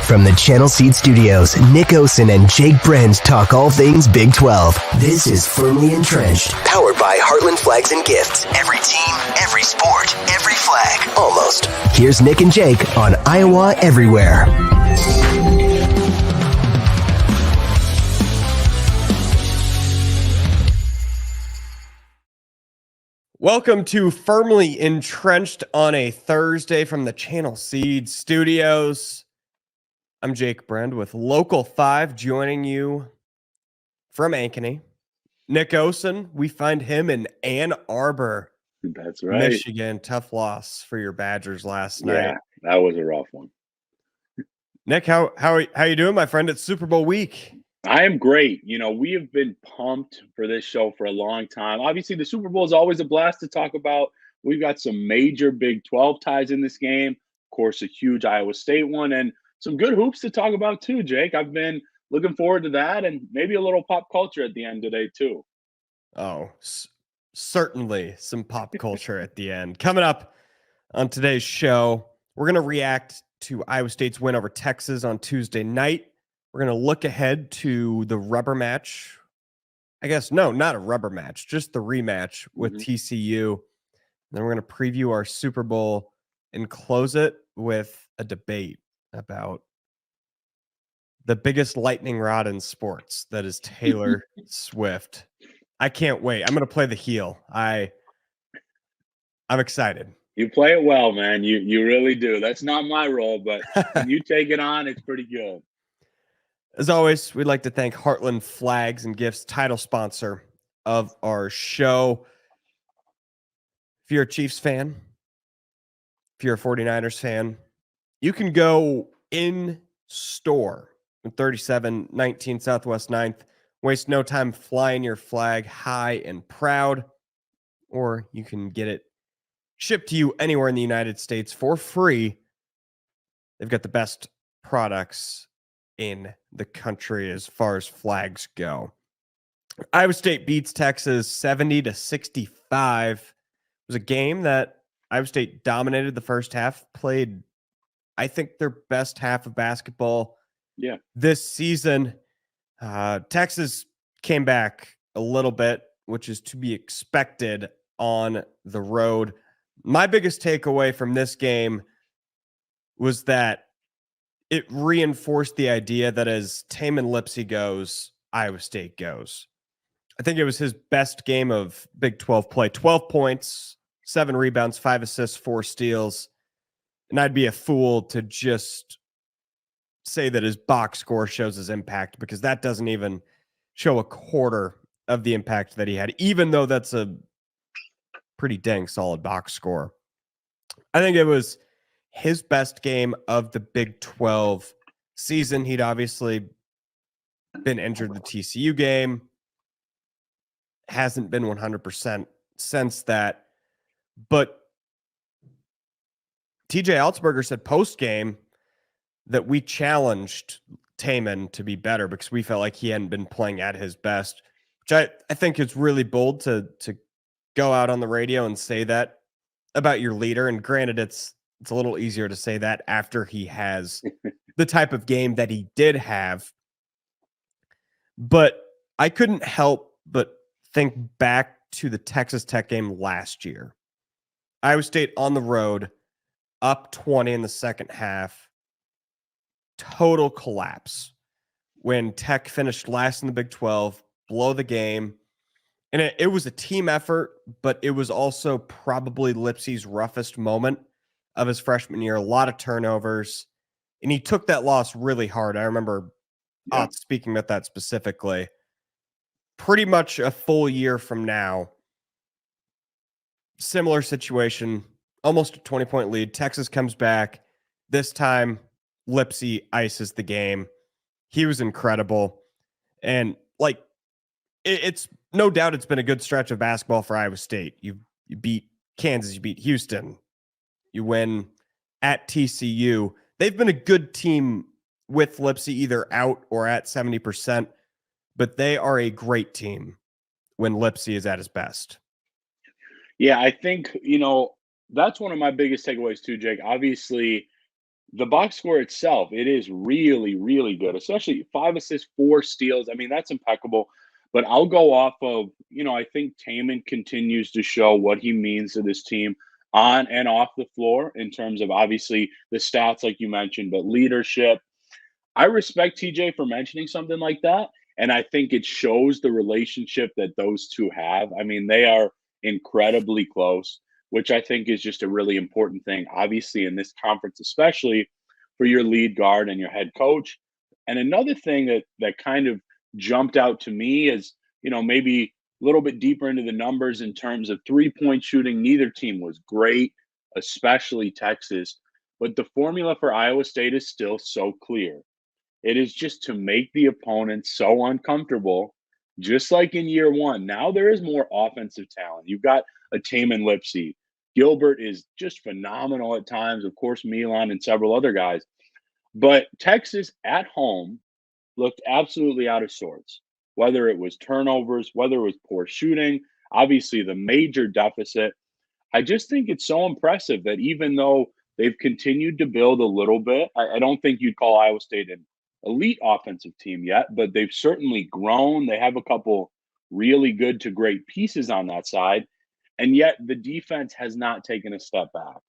From the Channel Seed Studios, Nick Osen and Jake Brend talk all things Big 12. This is Firmly Entrenched, powered by Heartland Flags and Gifts. Every team, every sport, every flag, almost. Here's Nick and Jake on Iowa Everywhere. Welcome to Firmly Entrenched on a Thursday from the Channel Seed Studios. I'm Jake Brend with Local 5 joining you from Ankeny. Nick Osen, we find him in Ann Arbor. That's right. Michigan. Tough loss for your Badgers last night. Yeah, that was a rough one. Nick, how you doing, my friend? It's Super Bowl week. I am great. You know, we have been pumped for this show for a long time. Obviously, the Super Bowl is always a blast to talk about. We've got some major Big 12 ties in this game. Of course, a huge Iowa State one, and some good hoops to talk about too, Jake. I've been looking forward to that, and maybe a little pop culture at the end today too. Oh, certainly some pop culture at the end. Coming up on today's show, we're going to react to Iowa State's win over Texas on Tuesday night. We're going to look ahead to the rubber match. I guess, no, not a rubber match, just the rematch with TCU. And then we're going to preview our Super Bowl and close it with a debate about the biggest lightning rod in sports, that is Taylor Swift. I can't wait. I'm going to play the heel. I'm excited. You play it well, man. You really do. That's not my role, but when you take it on, it's pretty good. As always, we'd like to thank Heartland Flags and Gifts, title sponsor of our show. If you're a Chiefs fan, if you're a 49ers fan, you can go in store in 3719 Southwest 9th. Waste no time flying your flag high and proud, or you can get it shipped to you anywhere in the United States for free. They've got the best products in the country as far as flags go. Iowa State beats Texas 70-65. It was a game that Iowa State dominated the first half, played, I think, their best half of basketball this season. Texas came back a little bit, which is to be expected on the road. My biggest takeaway from this game was that it reinforced the idea that as Tamin Lipsey goes, Iowa State goes. I think it was his best game of Big 12 play. 12 points, 7 rebounds, 5 assists, 4 steals. And I'd be a fool to just say that his box score shows his impact, because that doesn't even show a quarter of the impact that he had, even though that's a pretty dang solid box score. I think it was his best game of the Big 12 season. He'd obviously been injured the TCU game. Hasn't been 100% since that. But TJ Otzelberger said post-game that we challenged Tamin to be better because we felt like he hadn't been playing at his best, which I think is really bold to go out on the radio and say that about your leader. And granted, it's a little easier to say that after he has the type of game that he did have. But I couldn't help but think back to the Texas Tech game last year. Iowa State on the road, up 20 in the second half. Total collapse when Tech finished last in the Big 12, blow the game. And it was a team effort, but it was also probably Lipsey's roughest moment of his freshman year. A lot of turnovers, and he took that loss really hard. I remember speaking about that specifically. Pretty much a full year from now, similar situation, almost a 20-point lead. Texas comes back. This time, Lipsey ices the game. He was incredible. And it's no doubt it's been a good stretch of basketball for Iowa State. You beat Kansas, you beat Houston, you win at TCU. They've been a good team with Lipsey either out or at 70%, but they are a great team when Lipsey is at his best. Yeah, I think, that's one of my biggest takeaways too, Jake. Obviously, the box score itself, it is really, really good, especially 5 assists, 4 steals. I mean, that's impeccable. But I'll go off of, I think Tamin continues to show what he means to this team on and off the floor in terms of obviously the stats, like you mentioned, but leadership. I respect TJ for mentioning something like that. And I think it shows the relationship that those two have. I mean, they are incredibly close, which I think is just a really important thing, obviously, in this conference, especially for your lead guard and your head coach. And another thing that kind of jumped out to me is, maybe a little bit deeper into the numbers in terms of 3-point shooting. Neither team was great, especially Texas. But the formula for Iowa State is still so clear. It is just to make the opponent so uncomfortable, just like in year one. Now there is more offensive talent. You've got a Tamin Lipsey. Gilbert is just phenomenal at times. Of course, Milan and several other guys. But Texas at home looked absolutely out of sorts, whether it was turnovers, whether it was poor shooting, obviously the major deficit. I just think it's so impressive that even though they've continued to build a little bit, I don't think you'd call Iowa State an elite offensive team yet, but they've certainly grown. They have a couple really good to great pieces on that side. And yet the defense has not taken a step back.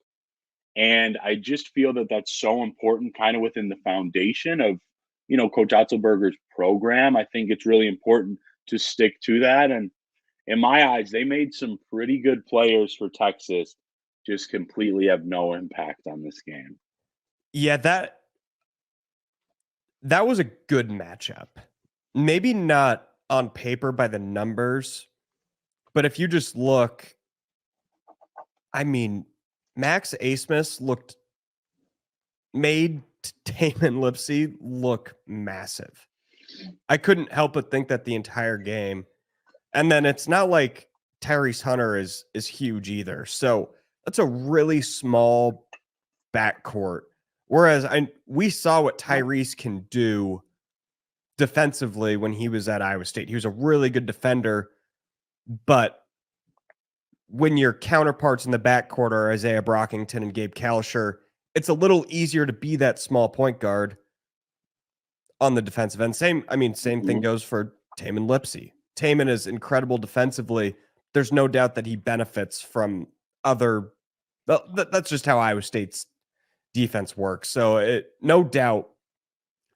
And I just feel that that's so important kind of within the foundation of, Coach Otzelberger's program. I think it's really important to stick to that. And in my eyes, they made some pretty good players for Texas just completely have no impact on this game. Yeah, that was a good matchup. Maybe not on paper by the numbers, but if you just look, I mean, Max Asmus made Tamin Lipsey look massive. I couldn't help but think that the entire game. And then it's not like Tyrese Hunter is huge either. So that's a really small backcourt. Whereas we saw what Tyrese can do defensively when he was at Iowa State. He was a really good defender, but when your counterparts in the backcourt are Isaiah Brockington and Gabe Kalsher, it's a little easier to be that small point guard on the defensive end. Same thing goes for Tamin Lipsey. Tamin is incredible defensively. There's no doubt that he benefits from other. That's just how Iowa State's defense works. So no doubt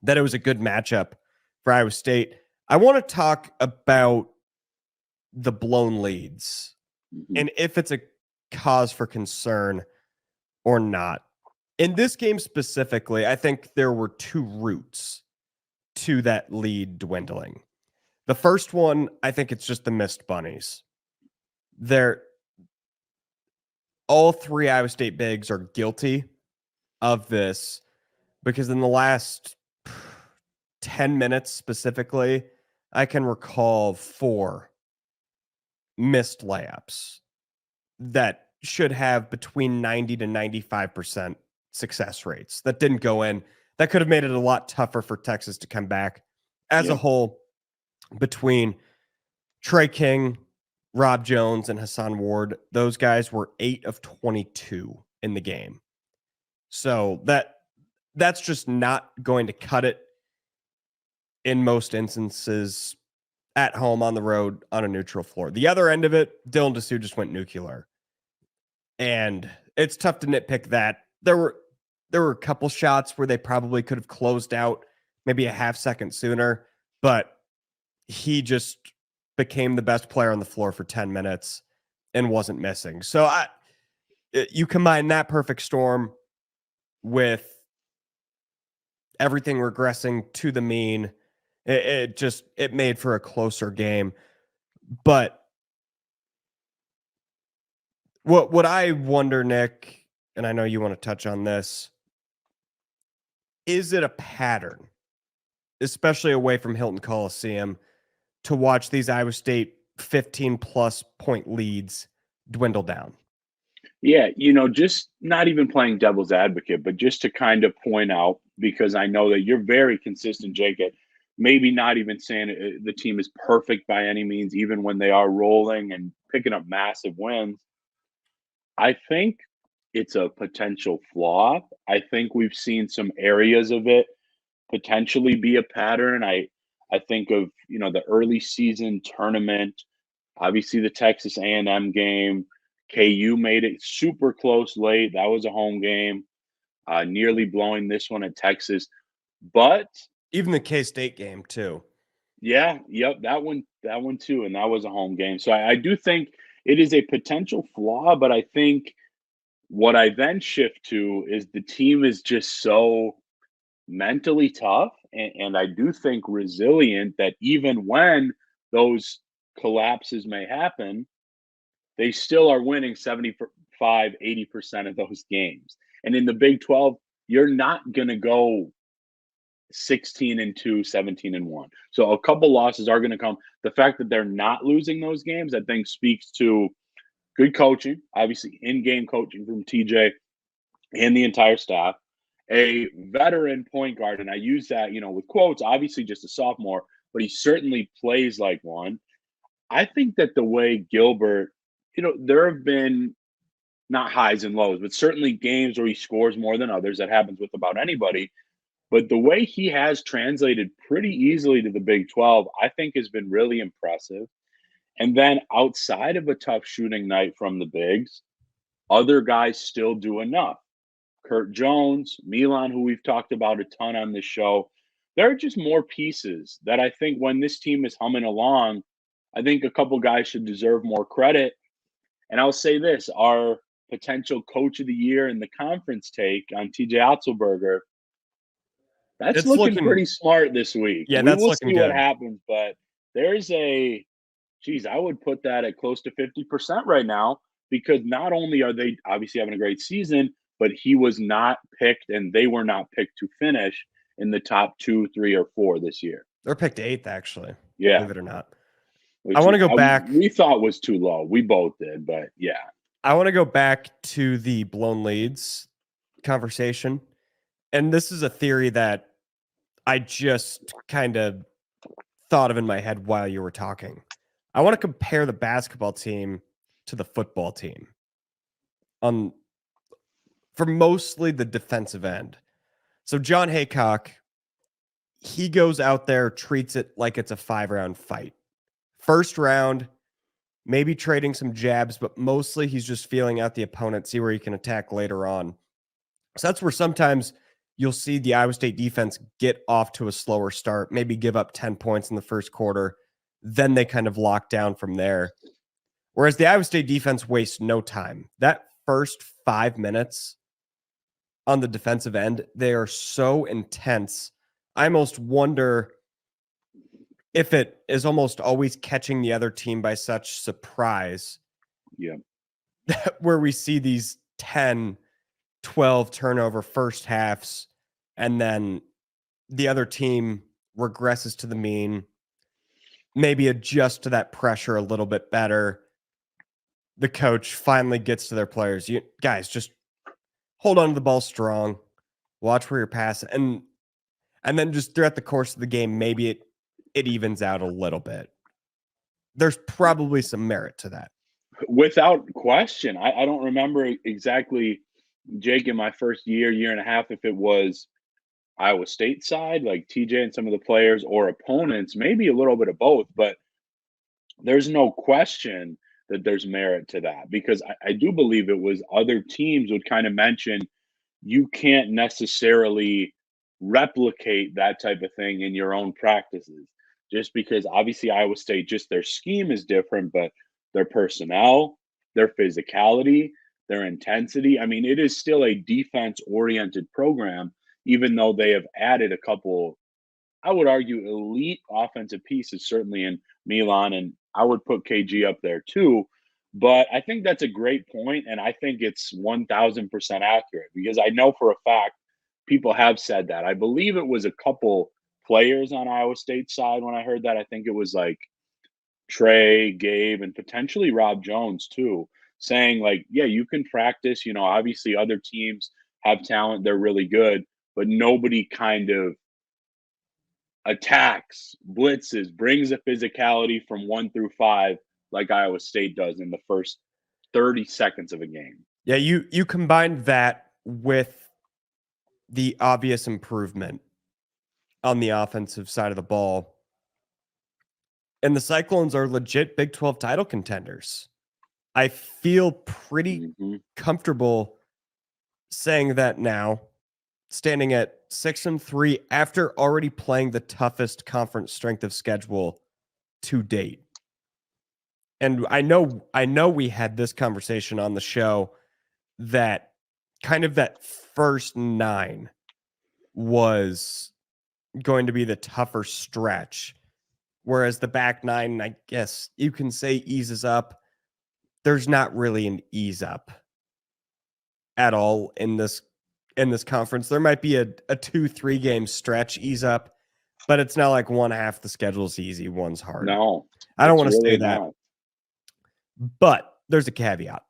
that it was a good matchup for Iowa State. I want to talk about the blown leads and if it's a cause for concern or not. In this game specifically, I think there were two routes to that lead dwindling. The first one, I think it's just the missed bunnies. All three Iowa State bigs are guilty of this because in the last 10 minutes specifically, I can recall 4 missed layups that should have between 90 to 95% success rates that didn't go in. That could have made it a lot tougher for Texas to come back as a whole. Between Trey King, Rob Jones, and Hassan Ward, those guys were 8 of 22 in the game. So that's just not going to cut it in most instances at home, on the road, on a neutral floor. The other end of it, Dylan Dessou just went nuclear. And it's tough to nitpick that. There were a couple shots where they probably could have closed out maybe a half second sooner, but he just became the best player on the floor for 10 minutes and wasn't missing. So you combine that perfect storm with everything regressing to the mean, it made for a closer game. But what I wonder, Nick, and I know you want to touch on this, is it a pattern, especially away from Hilton Coliseum, to watch these Iowa State 15-plus point leads dwindle down? Yeah, just not even playing devil's advocate, but just to kind of point out, because I know that you're very consistent, Jake, at maybe not even saying the team is perfect by any means, even when they are rolling and picking up massive wins. I think it's a potential flaw. I think we've seen some areas of it potentially be a pattern. I think of, the early season tournament, obviously the Texas A&M game. KU made it super close late. That was a home game, nearly blowing this one at Texas. But even the K-State game too. yeah, yep, that one too, and that was a home game. So I do think it is a potential flaw, but I think what I then shift to is the team is just so mentally tough, and I do think resilient, that even when those collapses may happen, they still are winning 75, 80% of those games. And in the Big 12, you're not going to go 16-2, 17-1. So a couple losses are going to come. The fact that they're not losing those games, I think, speaks to good coaching, obviously in-game coaching from TJ and the entire staff. A veteran point guard, and I use that, with quotes, obviously just a sophomore, but he certainly plays like one. I think that the way Gilbert, there have been not highs and lows, but certainly games where he scores more than others. That happens with about anybody. But the way he has translated pretty easily to the Big 12, I think has been really impressive. And then outside of a tough shooting night from the bigs, other guys still do enough. Kurt Jones, Milan, who we've talked about a ton on this show. There are just more pieces that I think when this team is humming along, I think a couple guys should deserve more credit. And I'll say this, our potential coach of the year in the conference take on TJ Otzelberger, that's looking pretty smart this week. Yeah, we that's will looking see good. what happens, but there's I would put that at close to 50% right now, because not only are they obviously having a great season, but he was not picked and they were not picked to finish in the top 2, 3, or 4 this year. They're picked 8th, actually. Yeah. Believe it or not. Which I want to go back. We thought was too low. We both did, but yeah. I want to go back to the blown leads conversation. And this is a theory that I just kind of thought of in my head while you were talking. I want to compare the basketball team to the football team for mostly the defensive end. So John Haycock, he goes out there, treats it like it's a 5-round fight. First round, maybe trading some jabs, but mostly he's just feeling out the opponent, see where he can attack later on. So that's where sometimes you'll see the Iowa State defense get off to a slower start, maybe give up 10 points in the first quarter. Then they kind of lock down from there. Whereas the Iowa State defense wastes no time. That first 5 minutes on the defensive end, they are so intense. I almost wonder if it is almost always catching the other team by such surprise. Yeah. Where we see these 10, 12 turnover first halves, and then the other team regresses to the mean, maybe adjust to that pressure a little bit better. The coach finally gets to their players. You guys, just hold on to the ball strong, watch where you're passing, and then just throughout the course of the game, maybe it evens out a little bit. There's probably some merit to that. Without question. I don't remember exactly, Jake, in my first year and a half, if it was Iowa State side, like TJ and some of the players, or opponents, maybe a little bit of both, but there's no question that there's merit to that, because I do believe it was other teams would kind of mention you can't necessarily replicate that type of thing in your own practices, just because obviously Iowa State, just their scheme is different, but their personnel, their physicality, their intensity. I mean, it is still a defense-oriented program, even though they have added a couple, I would argue, elite offensive pieces, certainly in Milan, and I would put KG up there too. But I think that's a great point, and I think it's 1,000% accurate, because I know for a fact people have said that. I believe it was a couple players on Iowa State's side when I heard that. I think it was like Trey, Gabe, and potentially Rob Jones too, saying like, yeah, you can practice, obviously other teams have talent, they're really good, but nobody kind of attacks, blitzes, brings a physicality from 1 through 5 like Iowa State does in the first 30 seconds of a game. Yeah, you combined that with the obvious improvement on the offensive side of the ball. And the Cyclones are legit Big 12 title contenders. I feel pretty comfortable saying that now, standing at 6-3 after already playing the toughest conference strength of schedule to date. And I know we had this conversation on the show that kind of that first 9 was going to be the tougher stretch, whereas the back 9, I guess you can say, eases up. There's not really an ease up at all in this conference. There might be a 2-3 game stretch ease up, but it's not like one half the schedule's easy, one's hard. No, I don't want to really say that. not. But there's a caveat.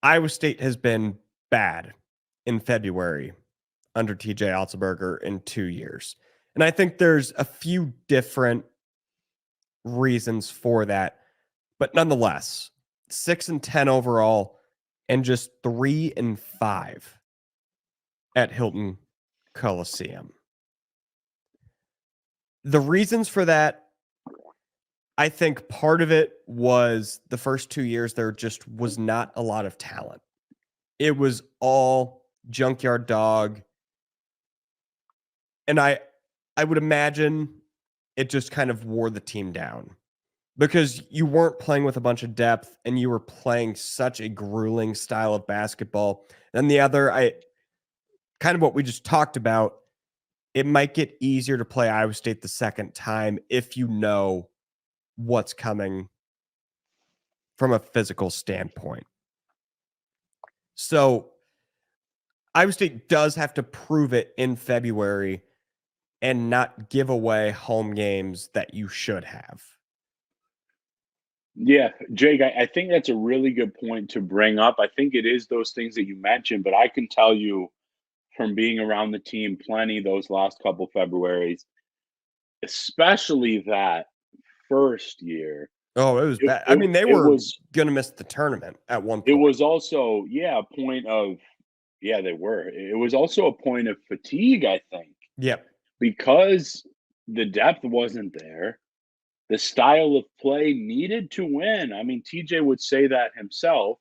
Iowa State has been bad in February under TJ Otzelberger in 2 years. And I think there's a few different reasons for that. But nonetheless, 6-10 overall and just 3-5 at Hilton Coliseum. The reasons for that, I think part of it was the first 2 years there just was not a lot of talent. It was all junkyard dog. And I would imagine it just kind of wore the team down because you weren't playing with a bunch of depth and you were playing such a grueling style of basketball. And the other, kind of what we just talked about, it might get easier to play Iowa State the second time if you know what's coming from a physical standpoint. So Iowa State does have to prove it in February and not give away home games that you should have. Yeah, Jake, I think that's a really good point to bring up. I think it is those things that you mentioned, but I can tell you from being around the team plenty those last couple Februaries, especially that first year. Oh, it was bad. I mean, they were going to miss the tournament at one point. It was also, a point of, they were. It was also a point of fatigue, I think. Yep. Because the depth wasn't there. The style of play needed to win. I mean, TJ would say that himself,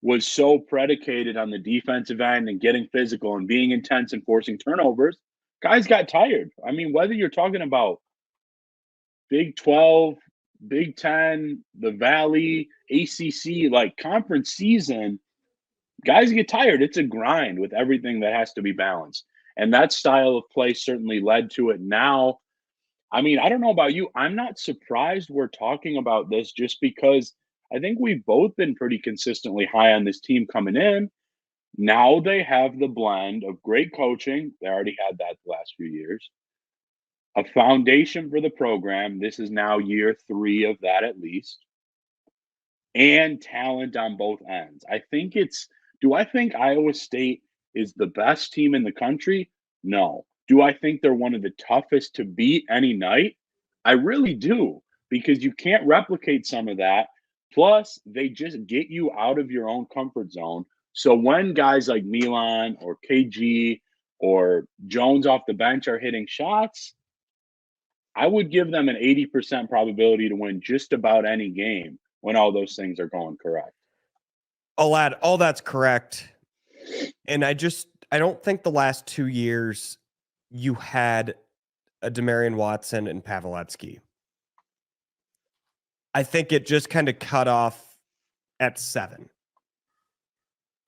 was so predicated on the defensive end and getting physical and being intense and forcing turnovers. Guys got tired. I mean, whether you're talking about Big 12, Big 10, the Valley, ACC, like conference season, guys get tired. It's a grind with everything that has to be balanced. And that style of play certainly led to it. Now, I mean, I don't know about you. I'm not surprised we're talking about this just because I think we've both been pretty consistently high on this team coming in. Now they have the blend of great coaching. They already had that the last few years. A foundation for the program. This is now year 3 of that at least. And talent on both ends. Do I think Iowa State is the best team in the country? No. Do I think they're one of the toughest to beat any night? I really do, because you can't replicate some of that. Plus, they just get you out of your own comfort zone. So when guys like Milan or KG or Jones off the bench are hitting shots, I would give them an 80% probability to win just about any game when all those things are going correct. All that's correct. And I don't think the last 2 years you had a Demarion Watson and Pavlovsky. I think it just kind of cut off at 7.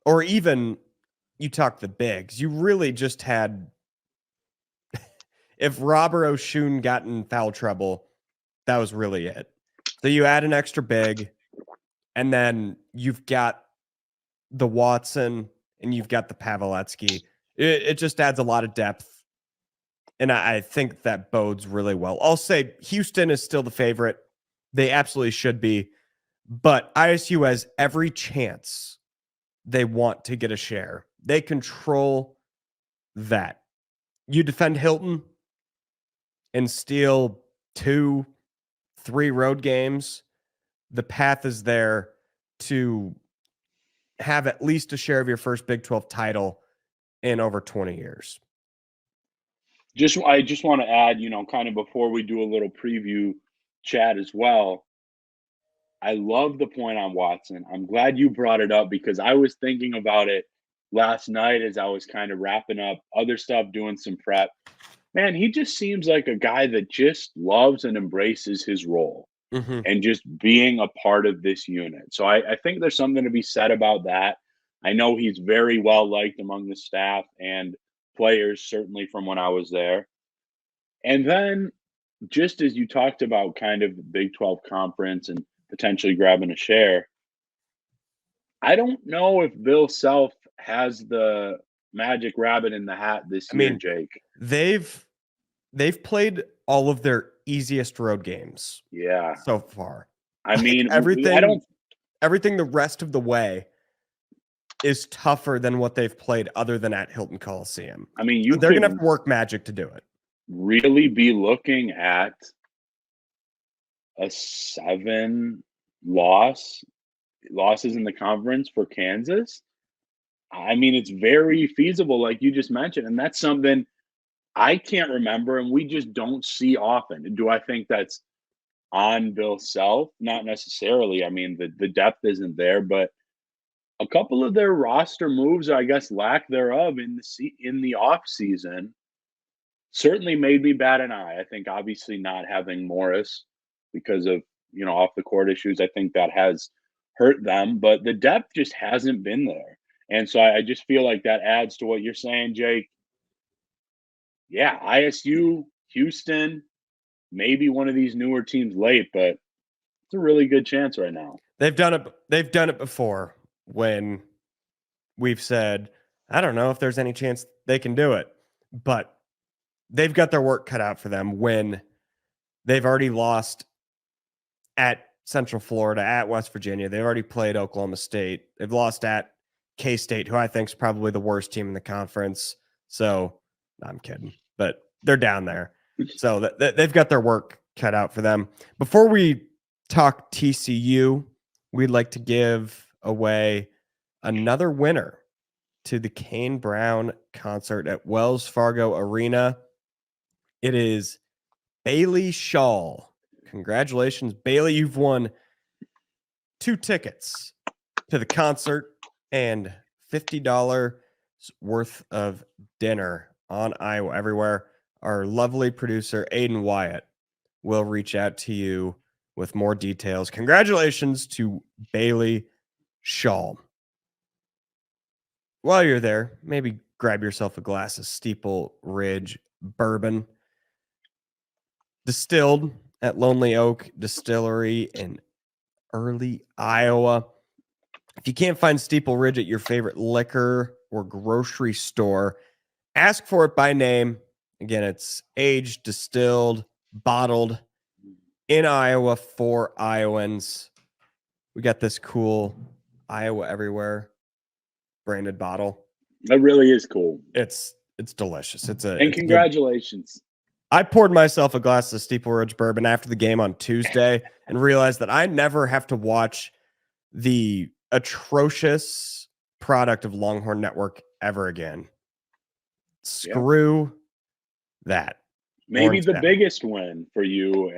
Or even you talk the bigs. You really just had, if Robert Oshun got in foul trouble, that was really it. So you add an extra big, and then you've got the Watson and you've got the Pavlovsky. It just adds a lot of depth. And I think that bodes really well. I'll say Houston is still the favorite. They absolutely should be. But ISU has every chance they want to get a share. They control that. You defend Hilton and steal 2-3 road games, the path is there to have at least a share of your first Big 12 title in over 20 years. I just want to add, kind of before we do a little preview chat as well. I love the point on Watson. I'm glad you brought it up because I was thinking about it last night as I was kind of wrapping up other stuff, doing some prep. Man, he just seems like a guy that just loves and embraces his role and just being a part of this unit. So I think there's something to be said about that. I know he's very well liked among the staff and players, certainly from when I was there. And then just as you talked about kind of the Big 12 conference and potentially grabbing a share, I don't know if Bill Self has the magic rabbit in the hat this year, Jake. They've played all of their easiest road games. Yeah. So far. I mean, everything the rest of the way is tougher than what they've played other than at Hilton Coliseum. I mean, they're going to have to work magic to do it. Really be looking at a 7 losses in the conference for Kansas. I mean, it's very feasible, like you just mentioned, and that's something I can't remember, and we just don't see often. Do I think that's on Bill Self? Not necessarily. I mean, the depth isn't there, but a couple of their roster moves, or I guess lack thereof, in the off season, certainly made me bat an eye. I think obviously not having Morris because of off the court issues, I think that has hurt them, but the depth just hasn't been there. And so I just feel like that adds to what you're saying, Jake. Yeah, ISU, Houston, maybe one of these newer teams late, but it's a really good chance right now. They've done it before when we've said, I don't know if there's any chance they can do it, but they've got their work cut out for them when they've already lost at Central Florida, at West Virginia. They've already played Oklahoma State. They've lost at K-State, who I think is probably the worst team in the conference. So I'm kidding, but they're down there. So they've got their work cut out for them. Before we talk TCU, we'd like to give away another winner to the Kane Brown concert at Wells Fargo Arena. It is Bailey Shaw. Congratulations, Bailey. You've won 2 tickets to the concert and $50 worth of dinner on Iowa Everywhere. Our lovely producer, Aiden Wyatt, will reach out to you with more details. Congratulations to Bailey Shaw. While you're there, maybe grab yourself a glass of Steeple Ridge bourbon, distilled at Lonely Oak Distillery in Early, Iowa. If you can't find Steeple Ridge at your favorite liquor or grocery store, ask for it by name. Again, it's aged, distilled, bottled in Iowa for Iowans. We got this cool Iowa Everywhere branded bottle. That really is cool. It's delicious. And congratulations. I poured myself a glass of Steeple Ridge bourbon after the game on Tuesday and realized that I never have to watch the atrocious product of Longhorn Network ever again. Screw that. Maybe the biggest win for you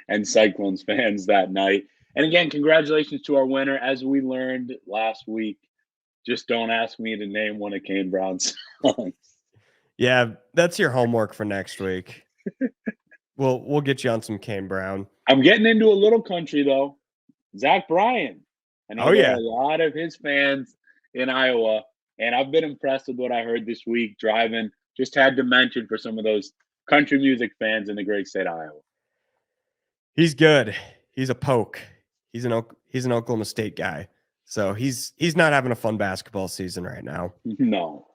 and Cyclones fans that night. And again, congratulations to our winner. As we learned last week, just don't ask me to name one of Kane Brown's songs. Yeah, that's your homework for next week. We'll get you on some Kane Brown. I'm getting into a little country though. Zach Bryan. I know a lot of his fans in Iowa, and I've been impressed with what I heard this week driving. Just had to mention for some of those country music fans in the great state of Iowa. He's good. He's a poke. He's an Oklahoma State guy. So he's not having a fun basketball season right now. No.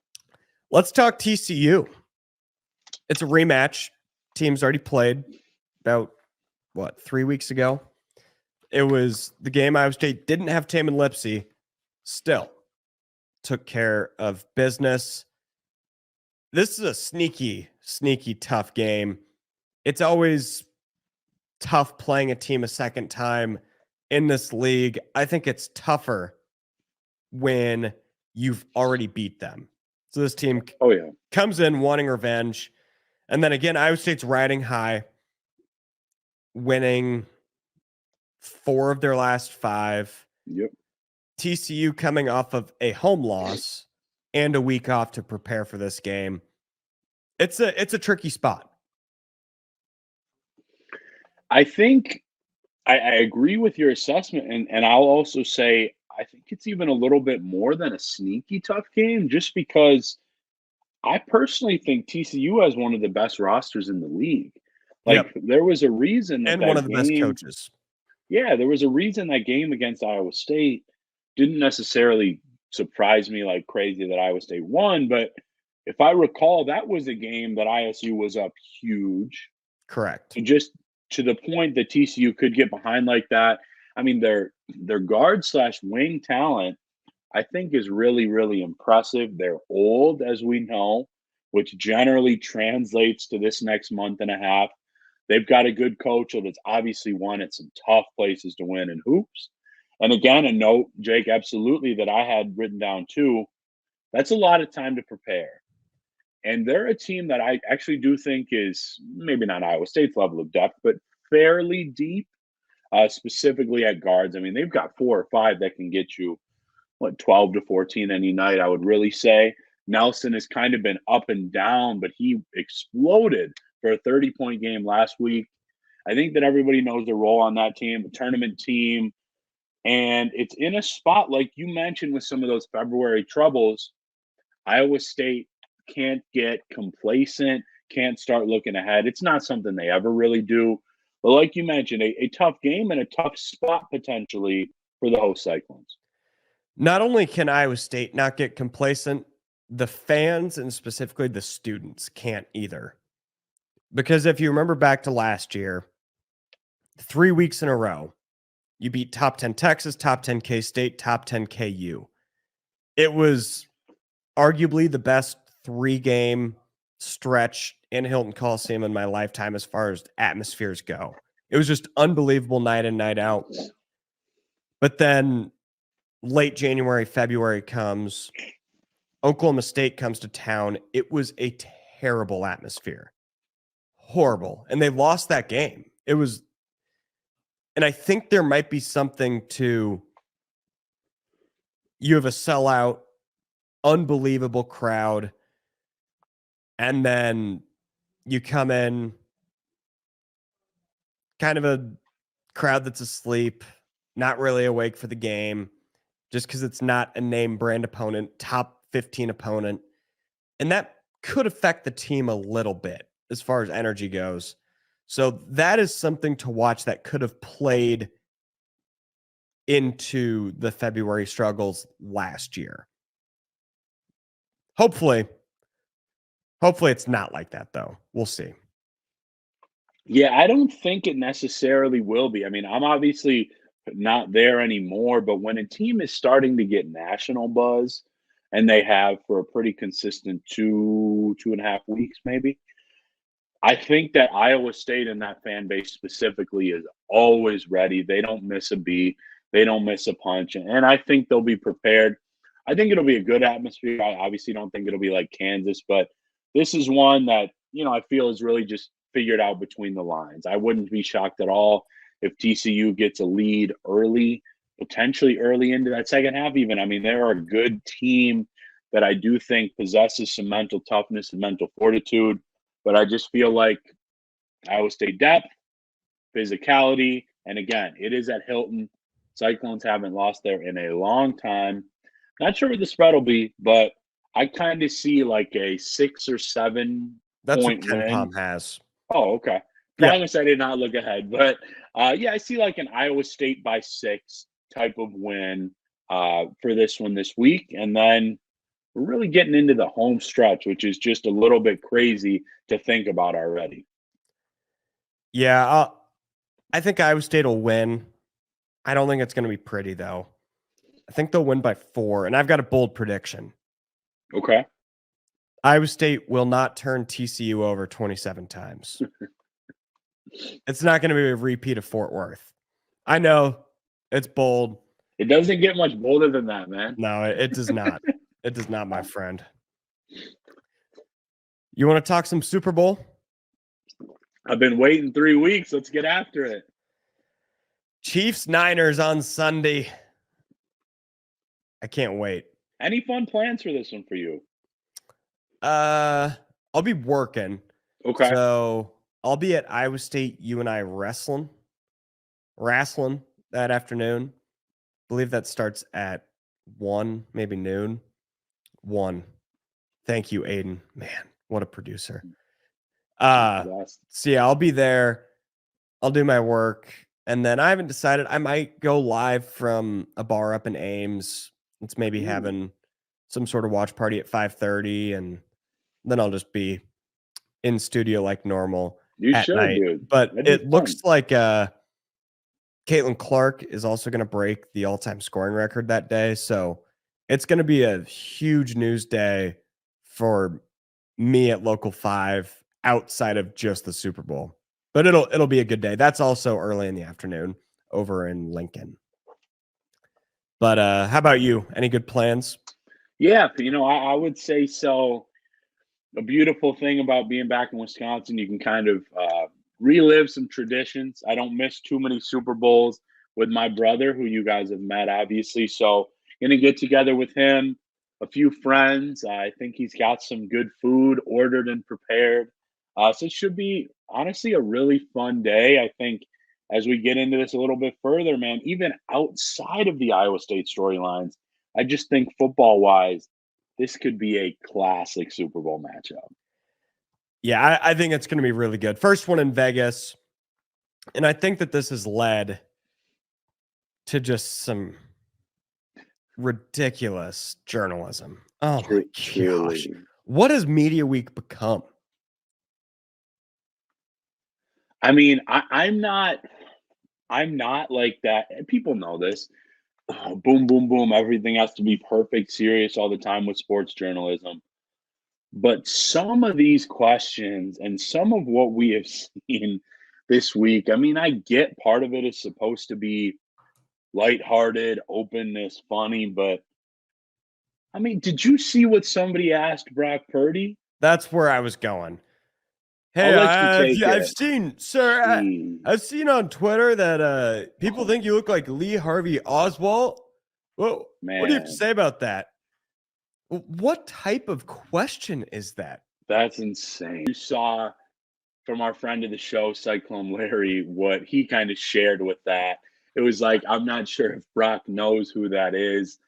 Let's talk TCU. It's a rematch. Teams already played about 3 weeks ago. It was the game Iowa State didn't have Tamin Lipsey. Still took care of business. This is a sneaky tough game. It's always tough playing a team a second time in this league. I think it's tougher when you've already beat them. So this team comes in wanting revenge. And then again, Iowa State's riding high, winning 4 of their last 5. Yep. TCU coming off of a home loss and a week off to prepare for this game. It's a tricky spot. I think I agree with your assessment, and I'll also say I think it's even a little bit more than a sneaky tough game, just because I personally think TCU has one of the best rosters in the league. Like, there was a reason that one of the best coaches. Yeah, there was a reason that game against Iowa State didn't necessarily surprise me like crazy that Iowa State won, but if I recall, that was a game that ISU was up huge. Correct. Just to the point that TCU could get behind like that. I mean, their guard/wing talent, I think, is really, really impressive. They're old, as we know, which generally translates to this next month and a half. They've got a good coach that's obviously won at some tough places to win in hoops. And again, a note, Jake, absolutely, that I had written down too. That's a lot of time to prepare. And they're a team that I actually do think is maybe not Iowa State's level of depth, but fairly deep, specifically at guards. I mean, they've got 4 or 5 that can get you, 12 to 14 any night, I would really say. Nelson has kind of been up and down, but he exploded for a 30-point game last week. I think that everybody knows their role on that team, a tournament team. And it's in a spot, like you mentioned, with some of those February troubles. Iowa State can't get complacent, can't start looking ahead. It's not something they ever really do. But like you mentioned, a tough game and a tough spot potentially for the host Cyclones. Not only can Iowa State not get complacent, the fans and specifically the students can't either. Because if you remember back to last year, 3 weeks in a row, you beat top 10 Texas, top 10 K-State, top 10 KU. It was arguably the best 3-game stretch in Hilton Coliseum in my lifetime as far as atmospheres go. It was just unbelievable night in, night out. But then late January, February comes, Oklahoma State comes to town. It was a terrible atmosphere. Horrible. And they lost that game. It was, and I think there might be something to, you have a sellout, unbelievable crowd, and then you come in kind of a crowd that's asleep, not really awake for the game, just because it's not a name brand opponent, top 15 opponent. And that could affect the team a little bit as far as energy goes. So that is something to watch that could have played into the February struggles last year. Hopefully it's not like that, though. We'll see. Yeah, I don't think it necessarily will be. I mean, I'm obviously not there anymore, but when a team is starting to get national buzz, and they have for a pretty consistent 2.5 weeks, maybe, I think that Iowa State and that fan base specifically is always ready. They don't miss a beat. They don't miss a punch. And I think they'll be prepared. I think it'll be a good atmosphere. I obviously don't think it'll be like Kansas, but this is one that, I feel is really just figured out between the lines. I wouldn't be shocked at all if TCU gets a lead early, potentially early into that second half even. I mean, they're a good team that I do think possesses some mental toughness and mental fortitude. But I just feel like Iowa State depth, physicality, and again, it is at Hilton. Cyclones haven't lost there in a long time. Not sure what the spread will be, but I kind of see like a 6 or 7 That's point what Ken win. Palm has. Oh, okay. Promise I did not look ahead. But I see like an Iowa State by 6 type of win for this one this week. And then we're really getting into the home stretch, which is just a little bit crazy to think about already. Yeah, I think Iowa State will win. I don't think it's going to be pretty, though. I think they'll win by 4, and I've got a bold prediction. Okay. Iowa State will not turn TCU over 27 times. It's not going to be a repeat of Fort Worth. I know it's bold. It doesn't get much bolder than that, man. No, it does not. It does not, my friend. You want to talk some Super Bowl? I've been waiting 3 weeks. Let's get after it. Chiefs Niners on Sunday. I can't wait. Any fun plans for this one for you? I'll be working. Okay. So I'll be at Iowa State UNI wrestling that afternoon. I believe that starts at 1, maybe noon. 1. Thank you, Aiden. Man, what a producer. So yeah, I'll be there. I'll do my work. And then I haven't decided. I might go live from a bar up in Ames. It's maybe having some sort of watch party at 5:30, and then I'll just be in studio like normal at night. Dude. But it looks like Caitlin Clark is also going to break the all-time scoring record that day. So it's going to be a huge news day for me at Local 5 outside of just the Super Bowl. But it'll be a good day. That's also early in the afternoon over in Lincoln. But how about you? Any good plans? Yeah, I would say so. A beautiful thing about being back in Wisconsin, you can kind of relive some traditions. I don't miss too many Super Bowls with my brother, who you guys have met, obviously. So gonna get together with him, a few friends. I think he's got some good food ordered and prepared. So it should be honestly a really fun day. I think as we get into this a little bit further, man, even outside of the Iowa State storylines, I just think football wise, this could be a classic Super Bowl matchup. Yeah, I think it's going to be really good. First one in Vegas. And I think that this has led to just some ridiculous journalism. Oh my gosh. What has Media Week become? I mean, I'm not like that. People know this. Boom, boom, boom. Everything has to be perfect, serious all the time with sports journalism. But some of these questions and some of what we have seen this week, I mean, I get part of it is supposed to be lighthearted, openness, funny, but I mean, did you see what somebody asked Brock Purdy? That's where I was going. Hey, I've seen, sir, I've seen on Twitter that people think you look like Lee Harvey Oswald. Well, what do you have to say about that? What type of question is that? That's insane. You saw from our friend of the show, Cyclone Larry, what he kind of shared with that. It was like, I'm not sure if Brock knows who that is.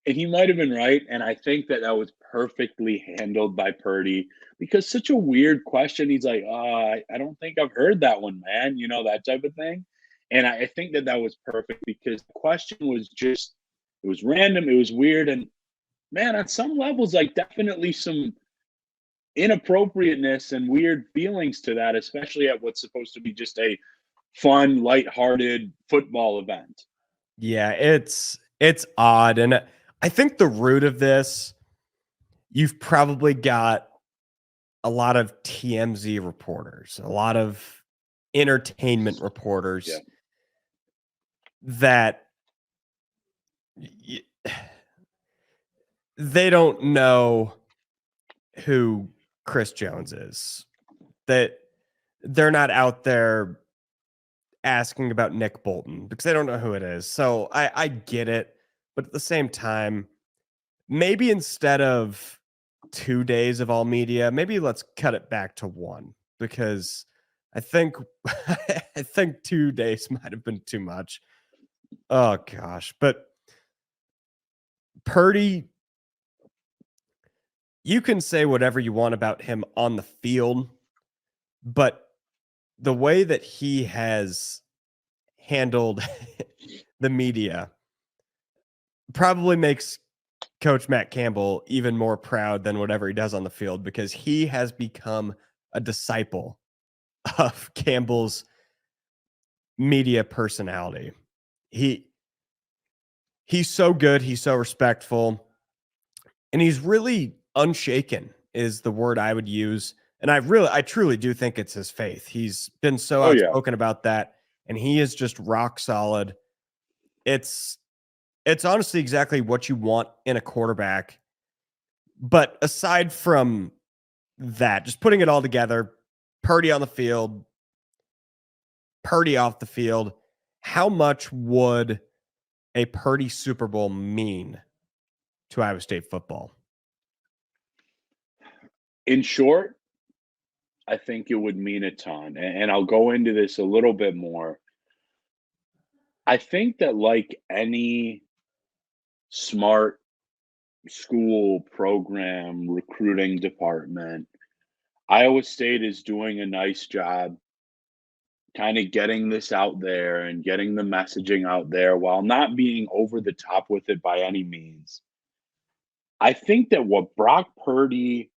And he might have been right. And I think that was perfectly handled by Purdy, because such a weird question. He's like, I don't think I've heard that one, man. That type of thing. And I think that was perfect, because the question was just, it was random. It was weird. And man, on some levels, like definitely some inappropriateness and weird feelings to that, especially at what's supposed to be just a fun, lighthearted football event. Yeah, it's odd. And I think the root of this, you've probably got a lot of TMZ reporters, a lot of entertainment reporters that they don't know who Chris Jones is, that they're not out there asking about Nick Bolton because they don't know who it is. So I get it. But at the same time, maybe instead of 2 days of all media, maybe let's cut it back to 1, because I think 2 days might have been too much. Oh gosh. But Purdy, you can say whatever you want about him on the field, but the way that he has handled the media probably makes Coach Matt Campbell even more proud than whatever he does on the field, because he has become a disciple of Campbell's media personality. He's so good. He's so respectful, and he's really unshaken is the word I would use. And I truly do think it's his faith. He's been so outspoken about that, and he is just rock solid. It's It's honestly exactly what you want in a quarterback. But aside from that, just putting it all together, Purdy on the field, Purdy off the field, how much would a Purdy Super Bowl mean to Iowa State football? In short, I think it would mean a ton. And I'll go into this a little bit more. I think that, like any smart school program, recruiting department, Iowa State is doing a nice job kind of getting this out there and getting the messaging out there while not being over the top with it by any means. I think that what Brock Purdy,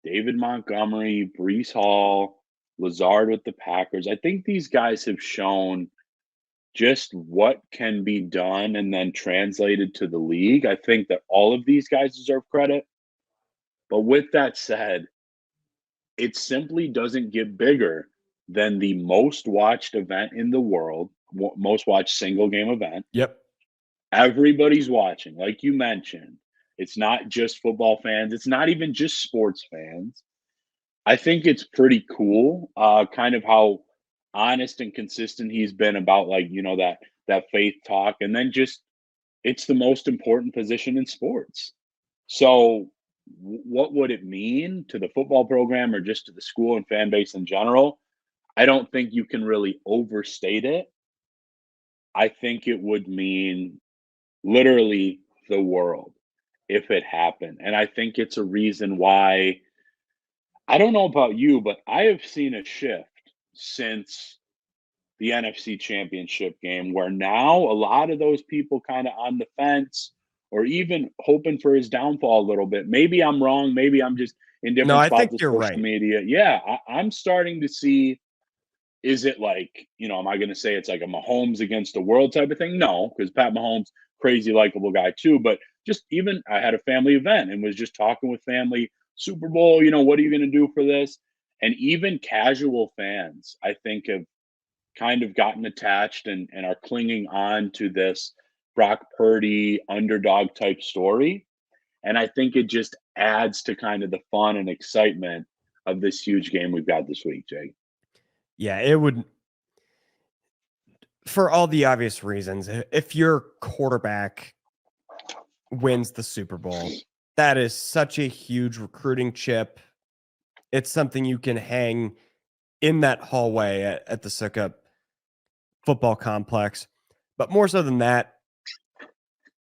David Montgomery, Brees Hall, Lazard with the Packers, I think these guys have shown just what can be done and then translated to the league. I think that all of these guys deserve credit. But with that said, it simply doesn't get bigger than the most watched event in the world, most watched single game event. Yep. Everybody's watching, like you mentioned. It's not just football fans, it's not even just sports fans. I think it's pretty cool, kind of how honest and consistent he's been about, like, that faith talk, and then just it's the most important position in sports. So, what would it mean to the football program or just to the school and fan base in general? I don't think you can really overstate it. I think it would mean literally the world if it happened. And I think it's a reason why I don't know about you, but I have seen a shift since the NFC Championship game where now a lot of those people kind of on the fence or even hoping for his downfall a little bit. Maybe I'm wrong. Maybe I'm just in No, different I spots think of you're social right. media. Yeah, I'm starting to see, is it like, am I going to say it's like a Mahomes against the world type of thing? No, because Pat Mahomes, crazy likable guy too. But just even I had a family event and was just talking with family. Super Bowl, what are you going to do for this? And even casual fans, I think, have kind of gotten attached and are clinging on to this Brock Purdy underdog type story. And I think it just adds to kind of the fun and excitement of this huge game we've got this week, Jake. Yeah, it would, for all the obvious reasons. If your quarterback wins the Super Bowl, that is such a huge recruiting chip. It's something you can hang in that hallway at the Sukkot football complex. But more so than that,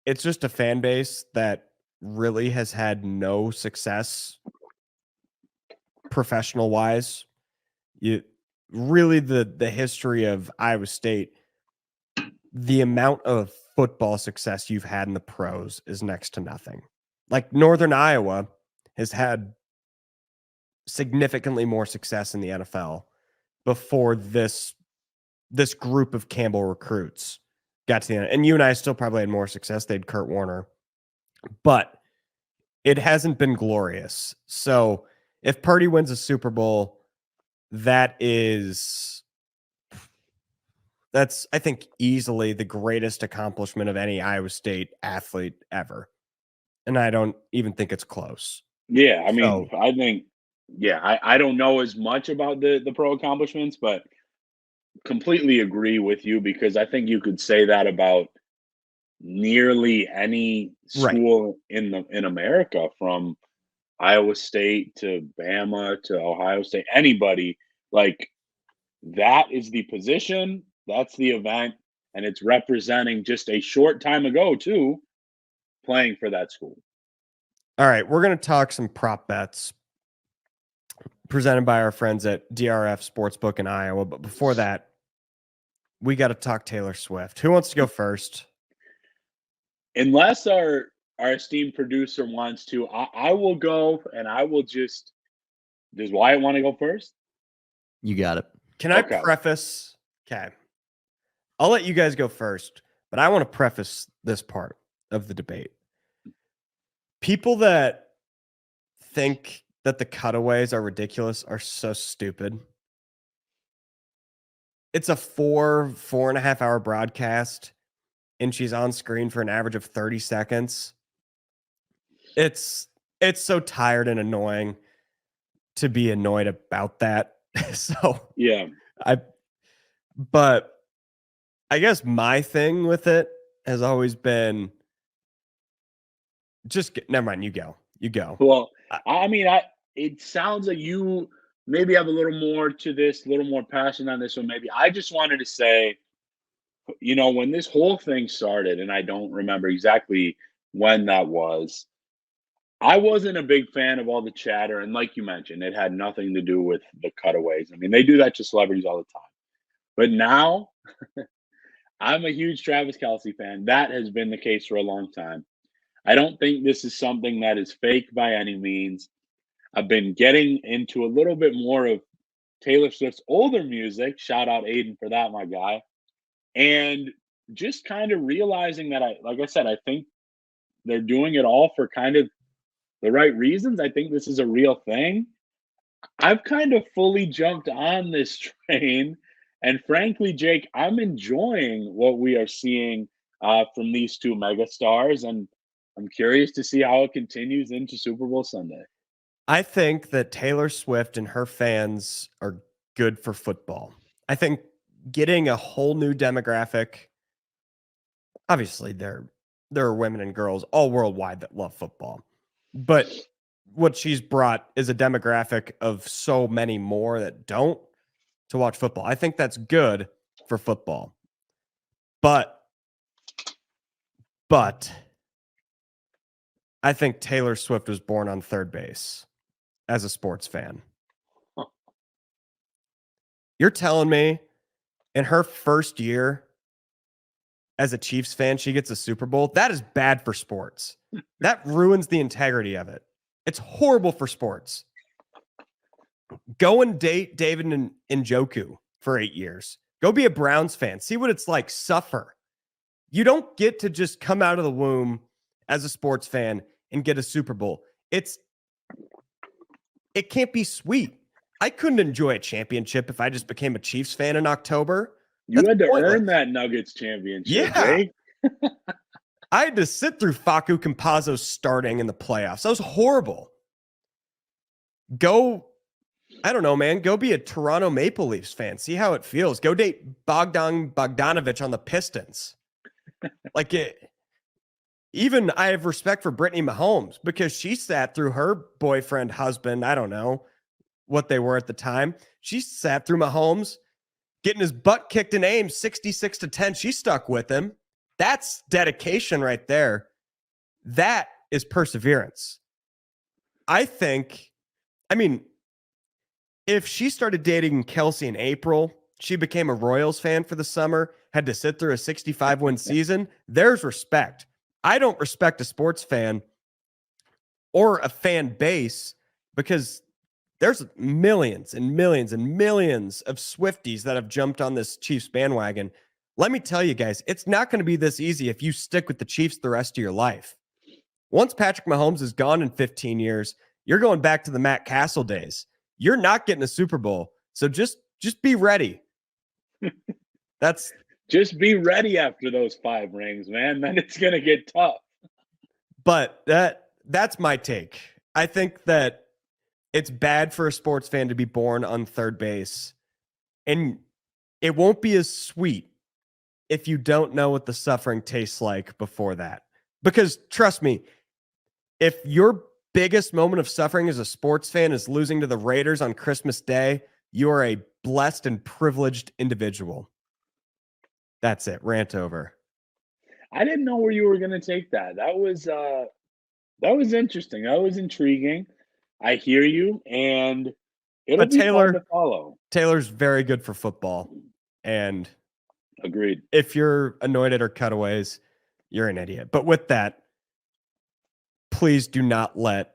it's just a fan base that really has had no success professional wise. You really the history of Iowa State, the amount of football success you've had in the pros is next to nothing. Like Northern Iowa has had significantly more success in the NFL before this group of Campbell recruits got to the end. And you and I still probably had more success. They had Kurt Warner, but it hasn't been glorious. So if Purdy wins a Super Bowl, that's I think easily the greatest accomplishment of any Iowa State athlete ever. And I don't even think it's close. Yeah, I mean, So, I think, yeah, I don't know as much about the pro accomplishments, but completely agree with you because I think you could say that about nearly any right. school in America, from Iowa State to Bama to Ohio State, anybody. Like, that is the position, that's the event, and it's representing just a short time ago too, playing for that school. All right, we're going to talk some prop bets presented by our friends at DRF Sportsbook in Iowa. But before that, we got to talk Taylor Swift. Who wants to go first? Unless our esteemed producer wants to, I will go, and I will just. Does Wyatt want to go first? You got it. Can I Okay. preface? Okay. I'll let you guys go first, but I want to preface this part of the debate. People that think that the cutaways are ridiculous are so stupid. It's a 4.5 hour broadcast. and she's on screen for an average of 30 seconds. It's so tired and annoying to be annoyed about that. So yeah. But I guess my thing with it has always been never mind. You go. Well, I- I mean, it sounds like you maybe have a little more to this, a little more passion on this one. Maybe I just wanted to say, when this whole thing started, and I don't remember exactly when that was, I wasn't a big fan of all the chatter. And like you mentioned, it had nothing to do with the cutaways. I mean, they do that to celebrities all the time. But now I'm a huge Travis Kelce fan. That has been the case for a long time. I don't think this is something that is fake by any means. I've been getting into a little bit more of Taylor Swift's older music. Shout out Aiden for that, my guy. And just kind of realizing that like I said, I think they're doing it all for kind of the right reasons. I think this is a real thing. I've kind of fully jumped on this train. And frankly, Jake, I'm enjoying what we are seeing from these two megastars. And I'm curious to see how it continues into Super Bowl Sunday. I think that Taylor Swift and her fans are good for football. I think getting a whole new demographic, obviously there are women and girls all worldwide that love football, but what she's brought is a demographic of so many more that don't to watch football. I think that's good for football. But I think Taylor Swift was born on third base as a sports fan. You're telling me in her first year as a Chiefs fan, she gets a Super Bowl? That is bad for sports. That ruins the integrity of it. It's horrible for sports. Go and date David and Njoku for 8 years. Go be a Browns fan. See what it's like. Suffer. You don't get to just come out of the womb as a sports fan and get a Super Bowl. It can't be sweet. I couldn't enjoy a championship if I just became a Chiefs fan in October. You had to earn that Nuggets championship, Jake. I had to sit through Facu Campazzo starting in the playoffs. That was horrible. I don't know, man. Go be a Toronto Maple Leafs fan. See how it feels. Go date Bogdan Bogdanovic on the Pistons. Even I have respect for Brittany Mahomes because she sat through her boyfriend, husband, I don't know what they were at the time. She sat through Mahomes getting his butt kicked in Ames 66-10. She stuck with him. That's dedication right there. That is perseverance. If she started dating Kelce in April, she became a Royals fan for the summer, had to sit through a 65-win season, there's respect. I don't respect a sports fan or a fan base because there's millions and millions and millions of Swifties that have jumped on this Chiefs bandwagon. Let me tell you guys, it's not going to be this easy if you stick with the Chiefs the rest of your life. Once Patrick Mahomes is gone in 15 years, you're going back to the Matt Castle days. You're not getting a Super Bowl. So just be ready. Just be ready after those 5 rings, man. Then it's going to get tough. But that's my take. I think that it's bad for a sports fan to be born on third base. And it won't be as sweet if you don't know what the suffering tastes like before that. Because trust me, if your biggest moment of suffering as a sports fan is losing to the Raiders on Christmas Day, you are a blessed and privileged individual. That's it. Rant over. I didn't know where you were going to take that. That was interesting. That was intriguing. I hear you, and it'll be fun to follow. Taylor's very good for football, and agreed. If you're annoyed at her cutaways, you're an idiot. But with that, please do not let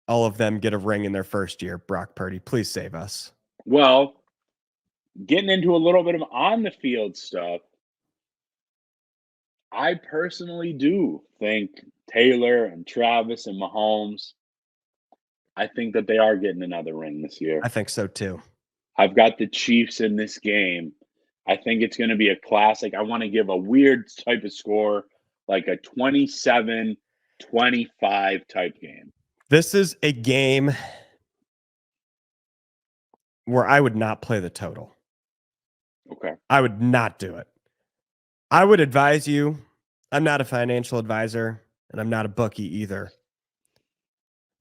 all of them get a ring in their first year. Brock Purdy, please save us. Well, getting into a little bit of on the field stuff, I personally do think Taylor and Travis and Mahomes, I think that they are getting another ring this year. I think so too. I've got the Chiefs in this game. I think it's going to be a classic. I want to give a weird type of score, like a 27-25 type game. This is a game where I would not play the total. Okay. I would not do it. I would advise you, I'm not a financial advisor, and I'm not a bookie either,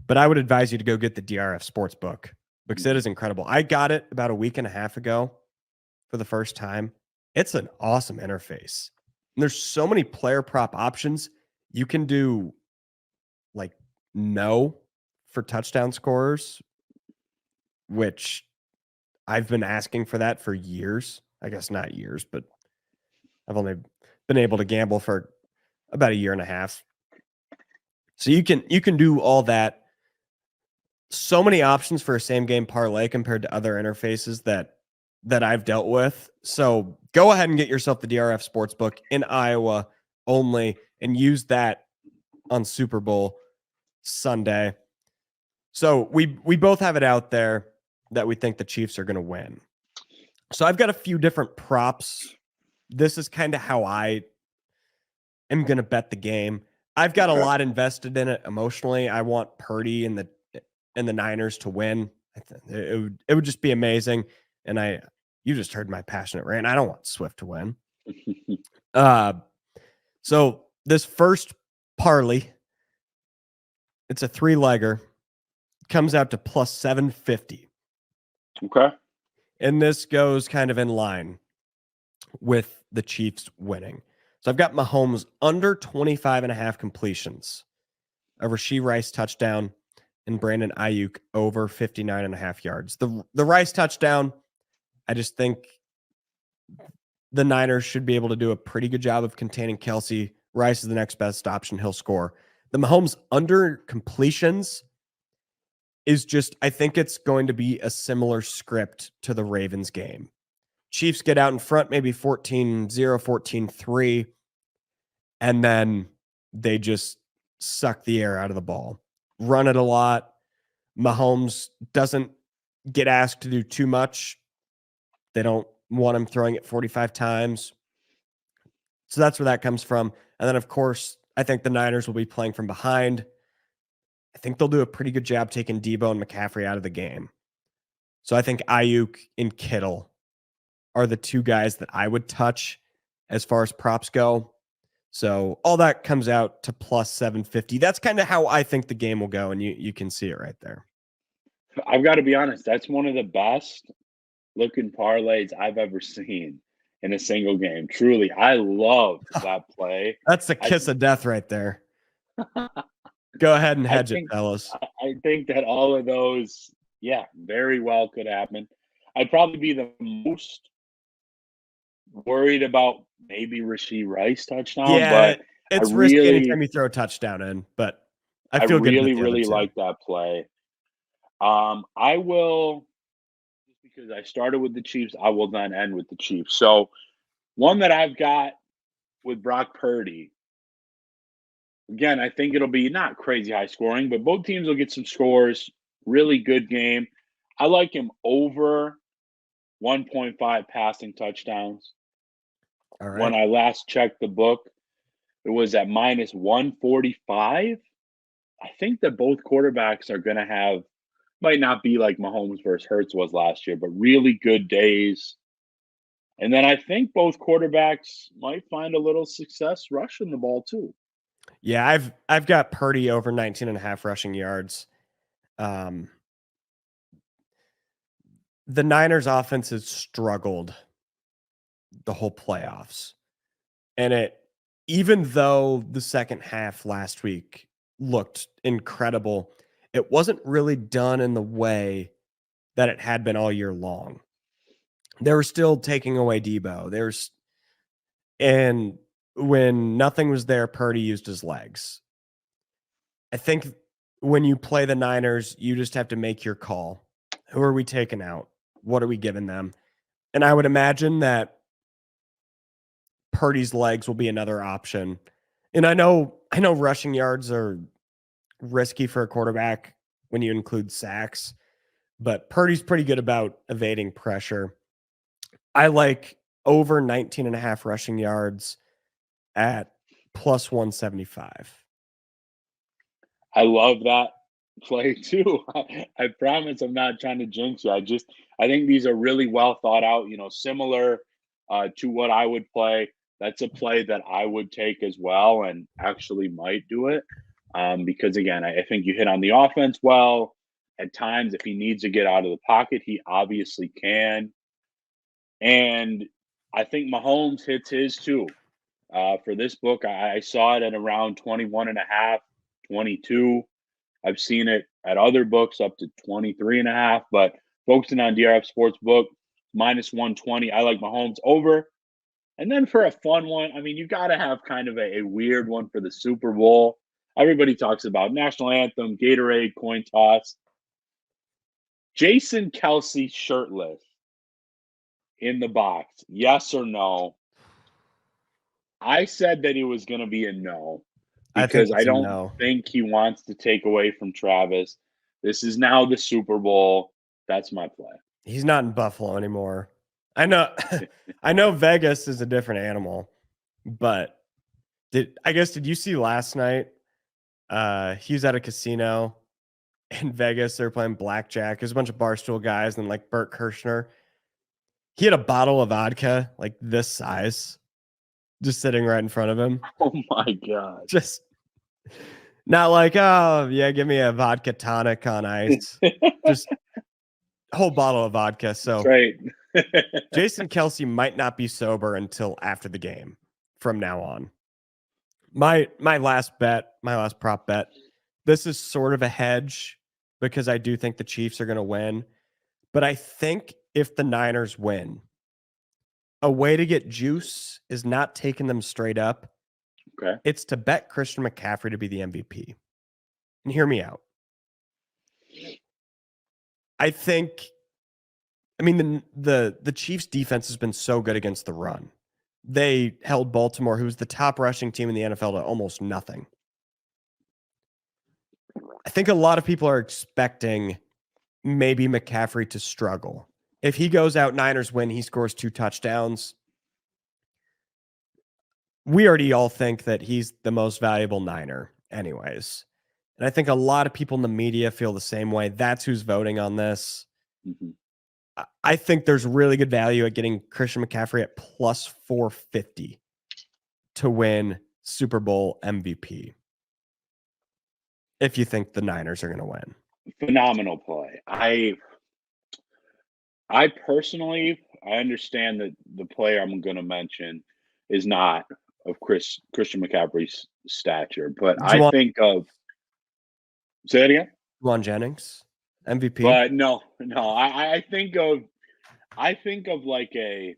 but I would advise you to go get the DRF Sportsbook because it is incredible. I got it about a week and a half ago for the first time. It's an awesome interface. And there's so many player prop options. You can do like no for touchdown scorers, which I've been asking for that for years. I guess not years, but I've only been able to gamble for about a year and a half. So you can do all that. So many options for a same game parlay compared to other interfaces that I've dealt with. So go ahead and get yourself the DRF Sportsbook in Iowa only and use that on Super Bowl Sunday. So we both have it out there that we think the Chiefs are going to win. So I've got a few different props. This is kind of how I am going to bet the game. I've got a lot invested in it emotionally. I want Purdy and the Niners to win. It would just be amazing. And you just heard my passionate rant. I don't want Swift to win. So this first parlay, it's a 3-legger, comes out to plus 750. Okay. And this goes kind of in line with the Chiefs winning. So I've got Mahomes under 25.5 completions, a Rashee Rice touchdown, and Brandon Ayuk over 59.5 yards. The Rice touchdown, I just think the Niners should be able to do a pretty good job of containing Kelsey. Rice is the next best option. He'll score. The Mahomes under completions is just, I think it's going to be a similar script to the Ravens game. Chiefs get out in front, maybe 14-0, 14-3, and then they just suck the air out of the ball. Run it a lot. Mahomes doesn't get asked to do too much. They don't want him throwing it 45 times. So that's where that comes from. And then, of course, I think the Niners will be playing from behind. I think they'll do a pretty good job taking Debo and McCaffrey out of the game. So I think Ayuk and Kittle are the two guys that I would touch as far as props go. So all that comes out to plus 750. That's kind of how I think the game will go, and you can see it right there. I've got to be honest, that's one of the best looking parlays I've ever seen in a single game. Truly, I love that play. That's the kiss of death right there. Go ahead and hedge it, fellas. I think that all of those, very well could happen. I'd probably be the most worried about maybe Rashee Rice touchdown, but it's risky anytime you throw a touchdown in, but I feel really, good. Really like that play. I will, just because I started with the Chiefs, I will then end with the Chiefs. So one that I've got with Brock Purdy, again, I think it'll be not crazy high scoring, but both teams will get some scores. Really good game. I like him over 1.5 passing touchdowns. All right. When I last checked the book, it was at minus 145. I think that both quarterbacks are going to have, might not be like Mahomes versus Hurts was last year, but really good days. And then I think both quarterbacks might find a little success rushing the ball too. Yeah, I've got Purdy over 19.5 rushing yards. The Niners offense has struggled the whole playoffs. And even though the second half last week looked incredible, it wasn't really done in the way that it had been all year long. They were still taking away Debo. And when nothing was there, Purdy used his legs. I think when you play the Niners, you just have to make your call. Who are we taking out? What are we giving them? And I would imagine that Purdy's legs will be another option. And I know rushing yards are risky for a quarterback when you include sacks, but Purdy's pretty good about evading pressure. I like over 19.5 rushing yards at plus 175. I love that play too. I promise I'm not trying to jinx you. I think these are really well thought out, similar to what I would play. That's a play that I would take as well and actually might do it. Because again, I think you hit on the offense well. At times, if he needs to get out of the pocket, he obviously can. And I think Mahomes hits his too. For this book, I saw it at around 21.5, 22. I've seen it at other books up to 23.5, but focusing on DRF Sportsbook, minus 120. I like Mahomes over. And then for a fun one, I mean, you got to have kind of a weird one for the Super Bowl. Everybody talks about national anthem, Gatorade, coin toss. Jason Kelsey shirtless in the box, yes or no? I said that it was going to be a no because I don't think he wants to take away from Travis. This is now the Super Bowl. That's my play. He's not in Buffalo anymore. I know Vegas is a different animal, but did you see last night? He was at a casino in Vegas. They're playing blackjack. There's a bunch of Barstool guys and like Bert Kirshner. He had a bottle of vodka like this size just sitting right in front of him. Oh my God. Just not like, oh yeah, give me a vodka tonic on ice. Just a whole bottle of vodka. So right. Jason Kelsey might not be sober until after the game from now on. My last prop bet, this is sort of a hedge because I do think the Chiefs are going to win. But I think if the Niners win, a way to get juice is not taking them straight up. Okay. It's to bet Christian McCaffrey to be the MVP. And hear me out. The Chiefs defense has been so good against the run. They held Baltimore, who's the top rushing team in the NFL, to almost nothing. I think a lot of people are expecting maybe McCaffrey to struggle. If he goes out, Niners win, he scores 2 touchdowns. We already all think that he's the most valuable Niner anyways. And I think a lot of people in the media feel the same way. That's who's voting on this. Mm-hmm. I think there's really good value at getting Christian McCaffrey at plus 450 to win Super Bowl MVP. If you think the Niners are going to win. Phenomenal play. I personally, I understand that the player I'm going to mention is not of Christian McCaffrey's stature, but I think of, say that again? Juwan Jennings, MVP. But no, I think of like a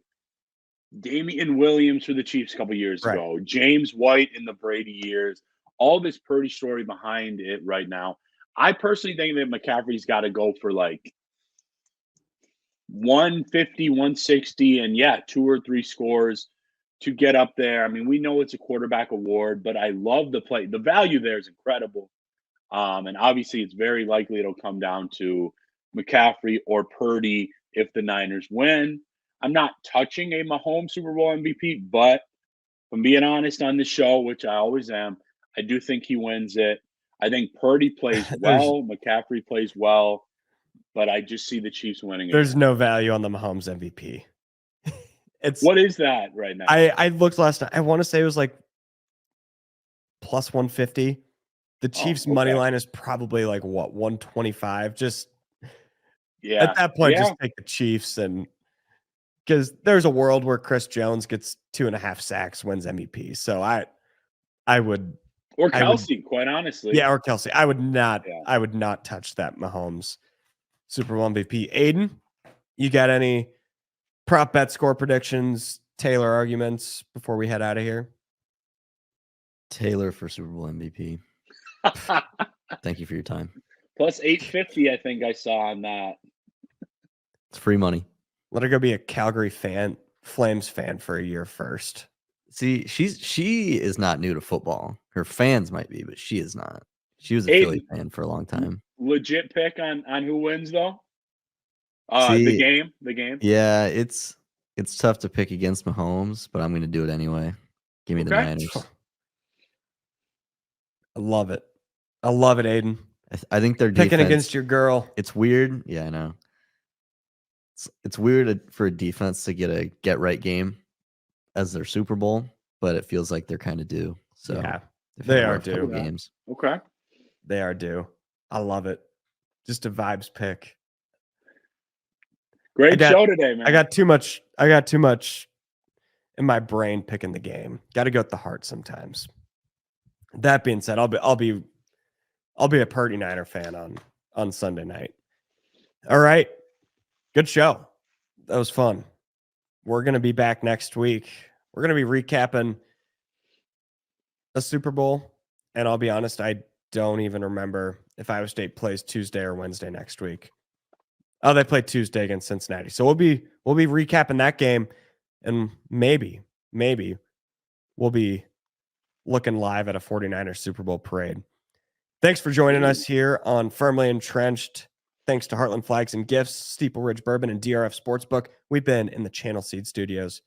Damian Williams for the Chiefs a couple years ago, James White in the Brady years, all this Purdy story behind it right now. I personally think that McCaffrey's got to go for like 150, 160, and 2 or 3 scores to get up there. I mean, we know it's a quarterback award, but I love the play. The value there is incredible. And obviously, it's very likely it'll come down to McCaffrey or Purdy if the Niners win. I'm not touching a Mahomes Super Bowl MVP, but if I'm being honest on the show, which I always am, I do think he wins it. I think Purdy plays well, McCaffrey plays well, but I just see the Chiefs winning it. There's no value on the Mahomes MVP. What is that right now? I looked last night. I want to say it was like plus 150. The Chiefs money line is probably like 125. Just at that point, just take the Chiefs, and because there's a world where Chris Jones gets 2.5 sacks, wins MVP. So I would, or Kelsey, quite honestly. Yeah, or Kelsey. I would not touch that Mahomes Super Bowl MVP. Aiden, you got any prop bet score predictions, Taylor arguments before we head out of here? Taylor for Super Bowl MVP. Thank you for your time. Plus 850, I think I saw on that. It's free money. Let her go be a Calgary Flames fan for a year first. See, she is not new to football. Her fans might be, but she is not. She was a Philly fan for a long time. Legit pick on who wins though. The game. Yeah, it's It's tough to pick against Mahomes, but I'm going to do it anyway. Give me the Okay. Niners. I love it. I love it, Aiden. I think their Picking defense, against your girl. it's weird. Yeah, I know. It's weird for a defense to get a get right game as their Super Bowl, but it feels like they're kind of due. So Yeah, they've they had a are rough couple due. games. Okay. They are due. I love it. Just a vibes pick. Great show today, man. I got too much in my brain picking the game. Got to go with the heart sometimes. That being said, I'll be a Purdy Niner fan on Sunday night. All right. Good show. That was fun. We're going to be back next week. We're going to be recapping a Super Bowl, and I'll be honest, I don't even remember if Iowa State plays Tuesday or Wednesday next week. Oh, they play Tuesday against Cincinnati. So we'll be recapping that game, and maybe we'll be looking live at a 49ers Super Bowl parade. Thanks for joining us here on Firmly Entrenched. Thanks to Heartland Flags and Gifts, Steeple Ridge Bourbon, and DRF Sportsbook. We've been in the Channel Seed Studios.